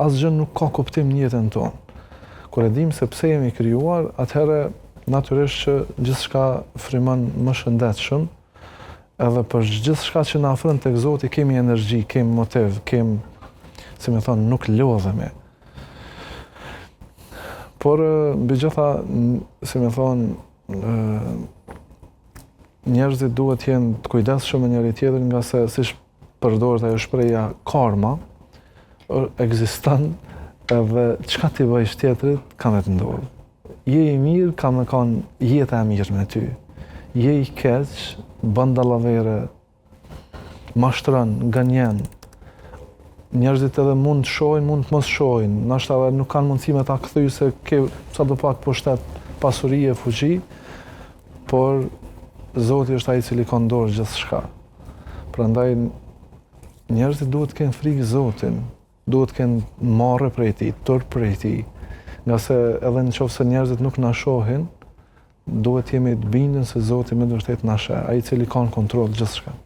Asgjë nuk ka kuptim në jetën tonë. Kur e dim se pse jemi krijuar, atëherë natyrisht që gjithçka frymon më shëndetshëm, edhe për gjithçka që na afron tek Zoti kemi energji, kemi motiv, kemi, si më thon, nuk lodhemi. Por mbi gjitha, si më thon, njerëzit duhet të jenë të kujdesshëm me njëri tjetrin, nga se siç përdoret ajo shpreha karma, ekziston edhe çka ti bëjsh tjetrit ka me të ndodhë. Je i mirë, ka me kanë jeta e mirë me ty. Je i keq, bën dallavere, mashtron, gënjen. Njerëzit edhe mund të shohin, mund të mos shohin, ndoshta edhe nuk kanë mundësi me ta kthyj se ke sadopak pushtet, pasuri e fuqi, por Zoti është ai i cili ka në dorë gjithçka. Prandaj njerëzit duhet të kenë frikë Zotin, duhet të kenë marrë prej tij, turp prej tij. Nga se edhe nëse njerëzit nuk na shohin, duhet jemi të bindur se Zoti me vërtet na sheh, ai i cili ka në kontroll gjithçka.